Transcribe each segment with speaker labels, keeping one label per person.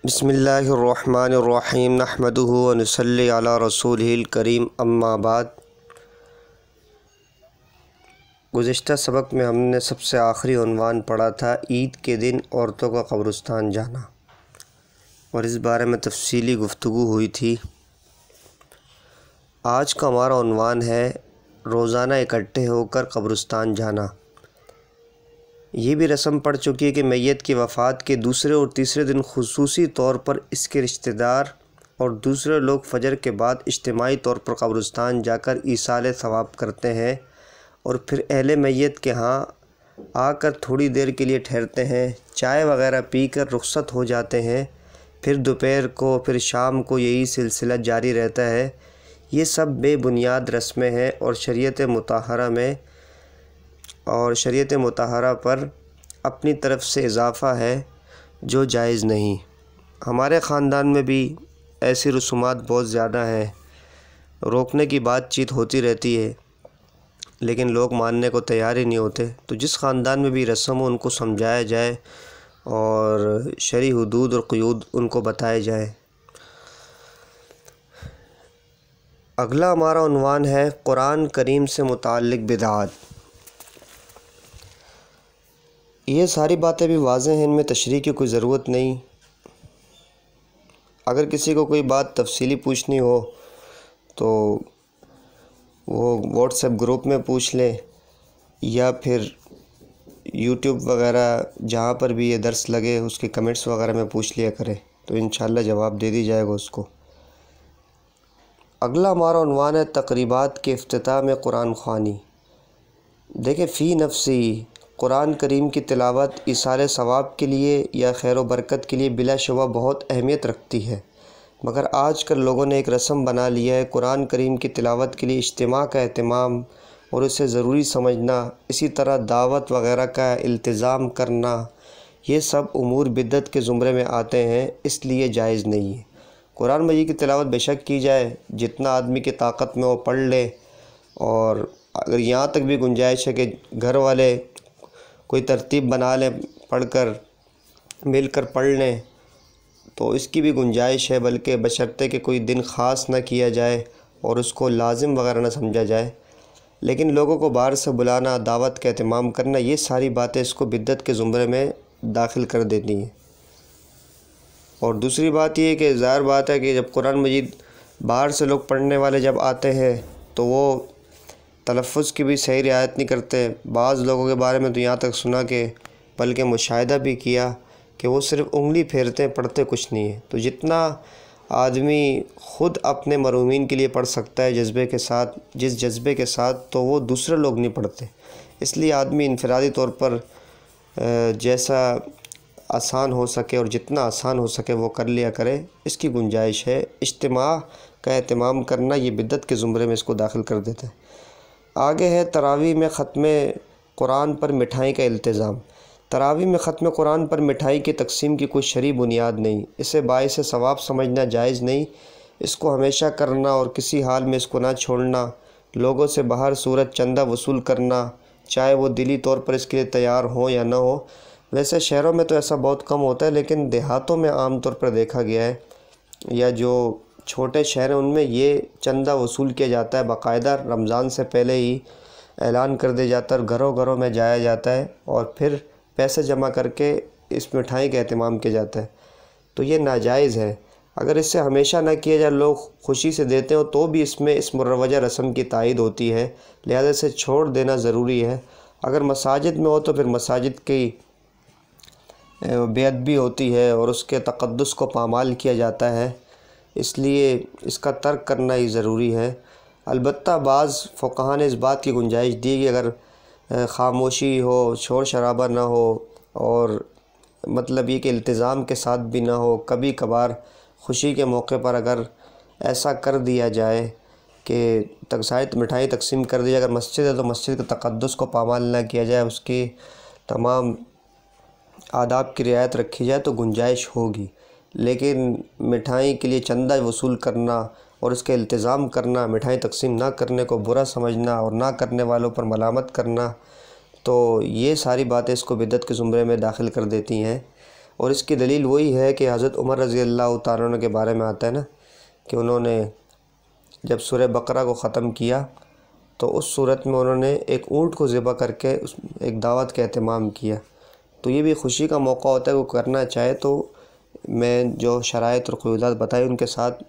Speaker 1: بسم اللہ الرحمن الرحیم نحمدہ ونصلی علی رسولہ الکریم اما بعد۔ گزشتہ سبق میں ہم نے سب سے آخری عنوان پڑھا تھا عید کے دن عورتوں کا قبرستان جانا، اور اس بارے میں تفصیلی گفتگو ہوئی تھی۔ آج کا ہمارا عنوان ہے روزانہ اکٹھے ہو کر قبرستان جانا۔ یہ بھی رسم پڑ چکی ہے کہ میت کی وفات کے دوسرے اور تیسرے دن خصوصی طور پر اس کے رشتہ دار اور دوسرے لوگ فجر کے بعد اجتماعی طور پر قبرستان جا کر ایصال ثواب کرتے ہیں، اور پھر اہل میت کے ہاں آ کر تھوڑی دیر کے لیے ٹھہرتے ہیں، چائے وغیرہ پی کر رخصت ہو جاتے ہیں۔ پھر دوپہر کو پھر شام کو یہی سلسلہ جاری رہتا ہے۔ یہ سب بے بنیاد رسمیں ہیں اور شریعت مطہرہ پر اپنی طرف سے اضافہ ہے جو جائز نہیں۔ ہمارے خاندان میں بھی ایسی رسومات بہت زیادہ ہیں، روکنے کی بات چیت ہوتی رہتی ہے لیکن لوگ ماننے کو تیار ہی نہیں ہوتے۔ تو جس خاندان میں بھی رسم ہو ان کو سمجھایا جائے اور شرعی حدود اور قیود ان کو بتائے جائیں۔ اگلا ہمارا عنوان ہے قرآن کریم سے متعلق بدعات۔ یہ ساری باتیں بھی واضح ہیں، ان میں تشریح کی کوئی ضرورت نہیں۔ اگر کسی کو کوئی بات تفصیلی پوچھنی ہو تو وہ واٹس ایپ گروپ میں پوچھ لیں، یا پھر یوٹیوب وغیرہ جہاں پر بھی یہ درس لگے اس کے کمنٹس وغیرہ میں پوچھ لیا کرے تو انشاءاللہ جواب دے دی جائے گا اس کو۔ اگلا ہمارا عنوان ہے تقریبات کے افتتاح میں قرآن خوانی۔ دیکھیں، فی نفسی قرآن کریم کی تلاوت ایصال ثواب کے لیے یا خیر و برکت کے لیے بلا شبہ بہت اہمیت رکھتی ہے، مگر آج کل لوگوں نے ایک رسم بنا لیا ہے۔ قرآن کریم کی تلاوت کے لیے اجتماع کا اہتمام اور اسے ضروری سمجھنا، اسی طرح دعوت وغیرہ کا التزام کرنا، یہ سب امور بدعت کے زمرے میں آتے ہیں، اس لیے جائز نہیں ہے۔ قرآن مجید کی تلاوت بے شک کی جائے، جتنا آدمی کی طاقت میں وہ پڑھ لے، اور اگر یہاں تک بھی گنجائش ہے کہ گھر والے کوئی ترتیب بنا لیں، پڑھ کر مل کر پڑھ لیں تو اس کی بھی گنجائش ہے، بلکہ بشرطے کہ کوئی دن خاص نہ کیا جائے اور اس کو لازم وغیرہ نہ سمجھا جائے۔ لیکن لوگوں کو باہر سے بلانا، دعوت کا اہتمام کرنا، یہ ساری باتیں اس کو بدعت کے زمرے میں داخل کر دیتی ہیں۔ اور دوسری بات یہ ہے کہ ظاہر بات ہے کہ جب قرآن مجید باہر سے لوگ پڑھنے والے جب آتے ہیں تو وہ تلفظ کی بھی صحیح رعایت نہیں کرتے۔ بعض لوگوں کے بارے میں تو یہاں تک سنا کہ بلکہ مشاہدہ بھی کیا کہ وہ صرف انگلی پھیرتے ہیں، پڑھتے کچھ نہیں ہے۔ تو جتنا آدمی خود اپنے مرحومین کے لیے پڑھ سکتا ہے جذبے کے ساتھ، جس جذبے کے ساتھ، تو وہ دوسرے لوگ نہیں پڑھتے۔ اس لیے آدمی انفرادی طور پر جیسا آسان ہو سکے اور جتنا آسان ہو سکے وہ کر لیا کرے، اس کی گنجائش ہے۔ اجتماع کا اہتمام کرنا یہ بدعت کے زمرے میں اس کو داخل کر دیتا ہے۔ آگے ہے تراویح میں ختم قرآن پر مٹھائی کا التزام۔ تراویح میں ختم قرآن پر مٹھائی کی تقسیم کی کوئی شرعی بنیاد نہیں، اسے باعث ثواب سمجھنا جائز نہیں۔ اس کو ہمیشہ کرنا اور کسی حال میں اس کو نہ چھوڑنا، لوگوں سے بہر صورت چندہ وصول کرنا، چاہے وہ دلی طور پر اس کے لیے تیار ہوں یا نہ ہو۔ ویسے شہروں میں تو ایسا بہت کم ہوتا ہے، لیکن دیہاتوں میں عام طور پر دیکھا گیا ہے، یا جو چھوٹے شہر ہیں ان میں یہ چندہ وصول کیا جاتا ہے، باقاعدہ رمضان سے پہلے ہی اعلان کر دیا جاتا ہے اور گھروں گھروں میں جایا جاتا ہے اور پھر پیسے جمع کر کے اس مٹھائی کا اہتمام کیا جاتا ہے۔ تو یہ ناجائز ہے۔ اگر اس سے ہمیشہ نہ کیا جائے، لوگ خوشی سے دیتے ہو تو بھی اس میں اس مروجہ رسم کی تائید ہوتی ہے، لہذا اسے چھوڑ دینا ضروری ہے۔ اگر مساجد میں ہو تو پھر مساجد کی بے ادبی ہوتی ہے اور اس کے تقدس کو پامال کیا جاتا ہے، اس لیے اس کا ترک کرنا ہی ضروری ہے۔ البتہ بعض فقہاء نے اس بات کی گنجائش دی کہ اگر خاموشی ہو، شور شرابہ نہ ہو، اور مطلب یہ کہ التزام کے ساتھ بھی نہ ہو، کبھی کبھار خوشی کے موقع پر اگر ایسا کر دیا جائے کہ مٹھائی تقسیم کر دی جائے، اگر مسجد ہے تو مسجد کے تقدس کو پامال نہ کیا جائے، اس کی تمام آداب کی رعایت رکھی جائے تو گنجائش ہوگی۔ لیکن مٹھائی کے لیے چندہ وصول کرنا اور اس کے التزام کرنا، مٹھائی تقسیم نہ کرنے کو برا سمجھنا اور نہ کرنے والوں پر ملامت کرنا، تو یہ ساری باتیں اس کو بدعت کے زمرے میں داخل کر دیتی ہیں۔ اور اس کی دلیل وہی ہے کہ حضرت عمر رضی اللہ تعالیٰ عنہ کے بارے میں آتا ہے نا کہ انہوں نے جب سورہ بقرہ کو ختم کیا تو اس صورت میں انہوں نے ایک اونٹ کو ذبح کر کے ایک دعوت کا اہتمام کیا۔ تو یہ بھی خوشی کا موقع ہوتا ہے، وہ کرنا چاہے تو میں جو شرائط اور قیودات بتائی ان کے ساتھ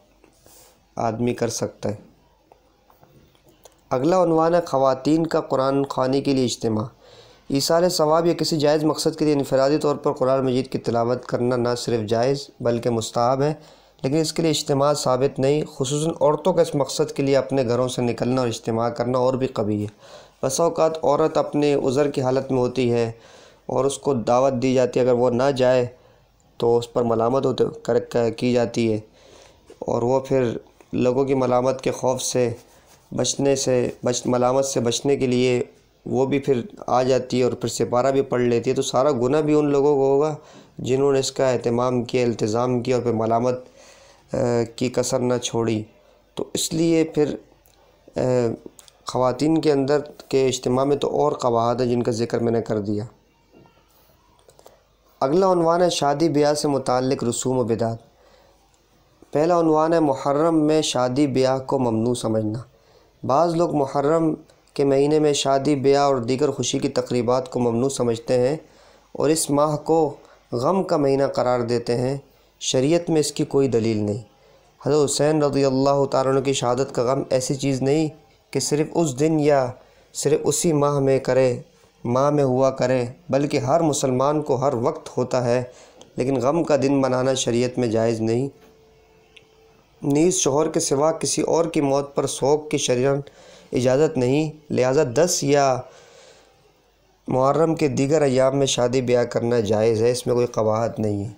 Speaker 1: آدمی کر سکتا ہے۔ اگلا عنوان ہے خواتین کا قرآن خوانی کے لیے اجتماع۔ ایصال ثواب یا کسی جائز مقصد کے لیے انفرادی طور پر قرآن مجید کی تلاوت کرنا نہ صرف جائز بلکہ مستحب ہے، لیکن اس کے لیے اجتماع ثابت نہیں۔ خصوصاً عورتوں کا اس مقصد کے لیے اپنے گھروں سے نکلنا اور اجتماع کرنا اور بھی قوی ہے۔ بسا اوقات عورت اپنے عذر کی حالت میں ہوتی ہے اور اس کو دعوت دی جاتی ہے، اگر وہ نہ جائے تو اس پر ملامت کی جاتی ہے، اور وہ پھر لوگوں کی ملامت کے خوف سے ملامت سے بچنے کے لیے وہ بھی پھر آ جاتی ہے اور پھر سپارہ بھی پڑھ لیتی ہے، تو سارا گناہ بھی ان لوگوں کو ہوگا جنہوں نے اس کا اہتمام کیا، التزام کیا اور پھر ملامت کی کسر نہ چھوڑی۔ تو اس لیے پھر خواتین کے اندر کے اجتماع میں تو اور قواعد ہیں جن کا ذکر میں نے کر دیا۔ اگلا عنوان ہے شادی بیاہ سے متعلق رسوم و بدعت۔ پہلا عنوان ہے محرم میں شادی بیاہ کو ممنوع سمجھنا۔ بعض لوگ محرم کے مہینے میں شادی بیاہ اور دیگر خوشی کی تقریبات کو ممنوع سمجھتے ہیں اور اس ماہ کو غم کا مہینہ قرار دیتے ہیں۔ شریعت میں اس کی کوئی دلیل نہیں۔ حضرت حسین رضی اللہ تعالیٰ عنہ کی شہادت کا غم ایسی چیز نہیں کہ صرف اس دن یا صرف اسی ماہ میں ہوا کرے، بلکہ ہر مسلمان کو ہر وقت ہوتا ہے، لیکن غم کا دن منانا شریعت میں جائز نہیں۔ نیز شوہر کے سوا کسی اور کی موت پر سوگ کی شرعاً اجازت نہیں، لہذا 10 یا محرم کے دیگر ایام میں شادی بیاہ کرنا جائز ہے، اس میں کوئی قباحت نہیں ہے۔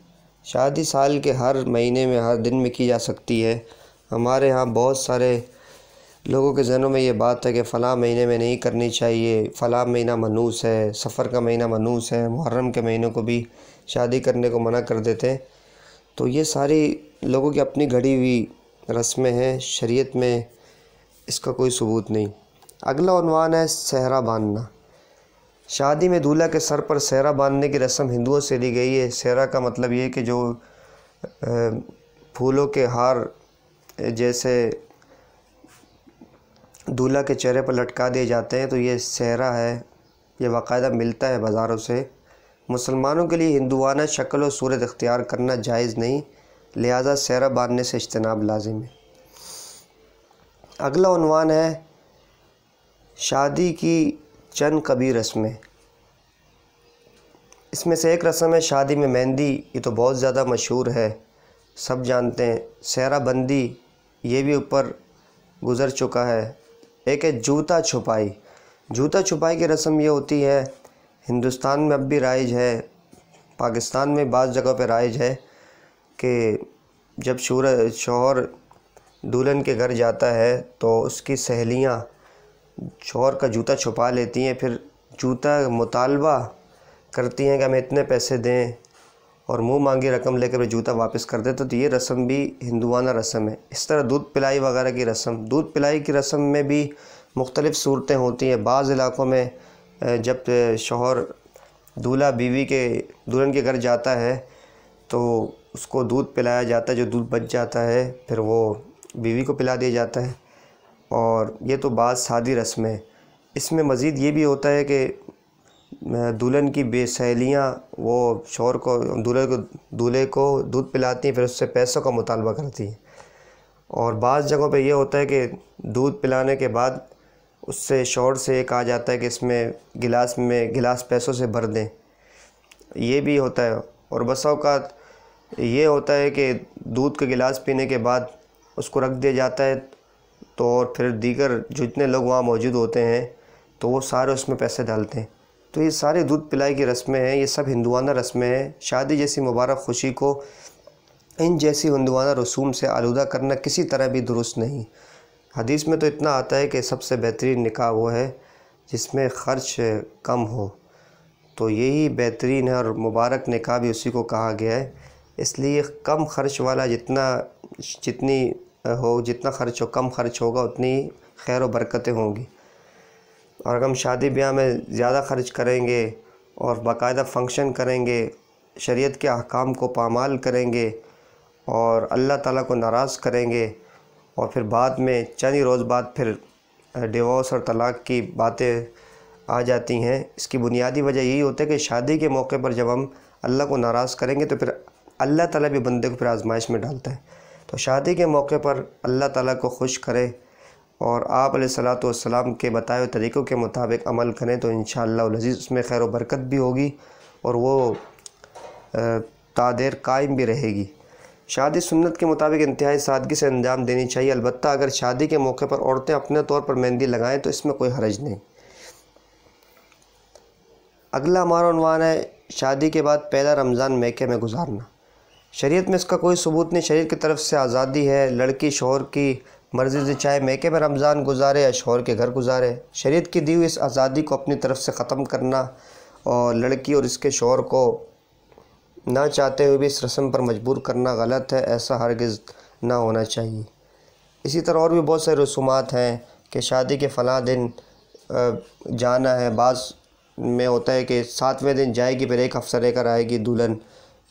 Speaker 1: شادی سال کے ہر مہینے میں ہر دن میں کی جا سکتی ہے۔ ہمارے ہاں بہت سارے لوگوں کے ذہنوں میں یہ بات ہے کہ فلاں مہینے میں نہیں کرنی چاہیے، فلاں مہینہ منحوس ہے، سفر کا مہینہ منحوس ہے، محرم کے مہینوں کو بھی شادی کرنے کو منع کر دیتے ہیں۔ تو یہ ساری لوگوں کی اپنی گھڑی ہوئی رسمیں ہیں، شریعت میں اس کا کوئی ثبوت نہیں۔ اگلا عنوان ہے سہرا باندھنا۔ شادی میں دولہا کے سر پر سہرا باندھنے کی رسم ہندوؤں سے لی گئی ہے۔ سہرا کا مطلب یہ کہ جو پھولوں کے ہار جیسے دولہا کے چہرے پر لٹکا دیے جاتے ہیں، تو یہ سہرا ہے، یہ باقاعدہ ملتا ہے بازاروں سے۔ مسلمانوں کے لیے ہندوانہ شکل و صورت اختیار کرنا جائز نہیں، لہذا سہرا باندھنے سے اجتناب لازم ہے۔ اگلا عنوان ہے شادی کی چند قبیح رسمیں۔ اس میں سے ایک رسم ہے شادی میں مہندی، یہ تو بہت زیادہ مشہور ہے، سب جانتے ہیں۔ سہرا بندی یہ بھی اوپر گزر چکا ہے۔ ایک ہے جوتا چھپائی۔ جوتا چھپائی کی رسم یہ ہوتی ہے، ہندوستان میں اب بھی رائج ہے، پاکستان میں بعض جگہ پہ رائج ہے کہ جب شوہر دلہن کے گھر جاتا ہے تو اس کی سہیلیاں شوہر کا جوتا چھپا لیتی ہیں، پھر جوتا مطالبہ کرتی ہیں کہ ہمیں اتنے پیسے دیں اور منہ مانگی رقم لے کر جوتا واپس کر دیتے، تو یہ رسم بھی ہندوانہ رسم ہے۔ اس طرح دودھ پلائی وغیرہ کی رسم، دودھ پلائی کی رسم میں بھی مختلف صورتیں ہوتی ہیں۔ بعض علاقوں میں جب شوہر دولہا دلہن کے گھر جاتا ہے تو اس کو دودھ پلایا جاتا ہے، جو دودھ بچ جاتا ہے پھر وہ بیوی کو پلا دیا جاتا ہے، اور یہ تو بعض سادی رسمیں۔ اس میں مزید یہ بھی ہوتا ہے کہ دلہن کی بے سہیلیاں وہ شوہر کو دولہے کو دودھ پلاتی ہیں، پھر اس سے پیسوں کا مطالبہ کرتی ہیں، اور بعض جگہوں پہ یہ ہوتا ہے کہ دودھ پلانے کے بعد اس سے شوہر سے یہ کہا جاتا ہے کہ اس میں گلاس پیسوں سے بھر دیں، یہ بھی ہوتا ہے۔ اور بسا اوقات یہ ہوتا ہے کہ دودھ کا گلاس پینے کے بعد اس کو رکھ دیا جاتا ہے، تو اور پھر دیگر جتنے لوگ وہاں موجود ہوتے ہیں تو وہ سارے اس میں پیسے ڈالتے ہیں۔ تو یہ سارے دودھ پلائی کی رسمیں ہیں، یہ سب ہندوانہ رسمیں ہیں۔ شادی جیسی مبارک خوشی کو ان جیسی ہندوانہ رسوم سے آلودہ کرنا کسی طرح بھی درست نہیں۔ حدیث میں تو اتنا آتا ہے کہ سب سے بہترین نکاح وہ ہے جس میں خرچ کم ہو، تو یہی بہترین ہے، اور مبارک نکاح بھی اسی کو کہا گیا ہے۔ اس لیے کم خرچ والا جتنا خرچ ہو، کم خرچ ہوگا اتنی خیر و برکتیں ہوں گی۔ اور اگر ہم شادی بیاہ میں زیادہ خرچ کریں گے اور باقاعدہ فنکشن کریں گے شریعت کے احکام کو پامال کریں گے اور اللہ تعالیٰ کو ناراض کریں گے، اور پھر بعد میں چند ہی روز بعد پھر ڈیورس اور طلاق کی باتیں آ جاتی ہیں، اس کی بنیادی وجہ یہی ہوتا ہے کہ شادی کے موقع پر جب ہم اللہ کو ناراض کریں گے تو پھر اللہ تعالیٰ بھی بندے کو پھر آزمائش میں ڈالتا ہے۔ تو شادی کے موقع پر اللہ تعالیٰ کو خوش کریں اور آپ علیہ الصلوۃ والسلام کے بتائے ہوئے طریقوں کے مطابق عمل کریں تو انشاءاللہ العزیز اس میں خیر و برکت بھی ہوگی اور وہ تا دیر قائم بھی رہے گی۔ شادی سنت کے مطابق انتہائی سادگی سے انجام دینی چاہیے، البتہ اگر شادی کے موقع پر عورتیں اپنے طور پر مہندی لگائیں تو اس میں کوئی حرج نہیں۔ اگلا ہمارا عنوان ہے شادی کے بعد پہلا رمضان میکے میں گزارنا۔ شریعت میں اس کا کوئی ثبوت نہیں، شریعت کی طرف سے آزادی ہے، لڑکی شوہر کی مرضی سے چاہے میکے میں رمضان گزارے یا شوہر کے گھر گزارے۔ شریعت کی دی ہوئی اس آزادی کو اپنی طرف سے ختم کرنا اور لڑکی اور اس کے شوہر کو نہ چاہتے ہوئے بھی اس رسم پر مجبور کرنا غلط ہے، ایسا ہرگز نہ ہونا چاہیے۔ اسی طرح اور بھی بہت سارے رسومات ہیں کہ شادی کے فلاں دن جانا ہے، بعض میں ہوتا ہے کہ 7ویں دن جائے گی پھر ایک ہفتہ رہ کر آئے گی دلہن،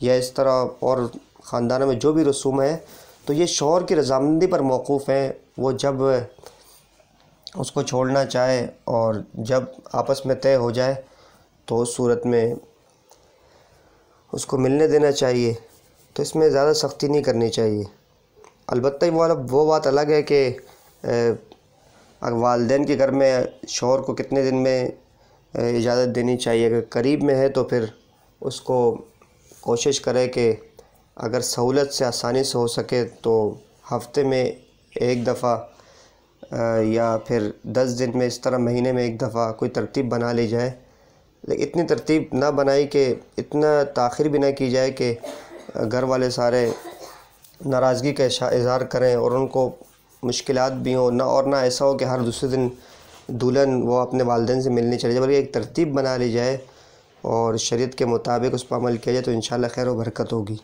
Speaker 1: یا اس طرح اور خاندانوں میں جو بھی رسوم ہیں تو یہ شوہر کی رضامندی پر موقوف ہیں، وہ جب اس کو چھوڑنا چاہے اور جب آپس میں طے ہو جائے تو اس صورت میں اس کو ملنے دینا چاہیے، تو اس میں زیادہ سختی نہیں کرنی چاہیے۔ البتہ وہ بات الگ ہے کہ والدین کے گھر میں شوہر کو کتنے دن میں اجازت دینی چاہیے، اگر قریب میں ہے تو پھر اس کو کوشش کرے کہ اگر سہولت سے آسانی سے ہو سکے تو ہفتے میں ایک دفعہ یا پھر 10 دن میں، اس طرح مہینے میں ایک دفعہ کوئی ترتیب بنا لی جائے، لیکن اتنی ترتیب نہ بنائی کہ اتنا تاخیر بھی نہ کی جائے کہ گھر والے سارے ناراضگی کا اظہار کریں اور ان کو مشکلات بھی ہوں، نہ ایسا ہو کہ ہر دوسرے دن دلہن وہ اپنے والدین سے ملنی چلی جائے، بلکہ ایک ترتیب بنا لی جائے اور شریعت کے مطابق اس پر عمل کیا جائے تو انشاءاللہ خیر و برکت ہوگی۔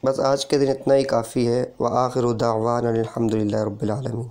Speaker 1: بس آج کے دن اتنا ہی کافی ہے۔ وآخر دعوانا الحمدللہ رب العالمین۔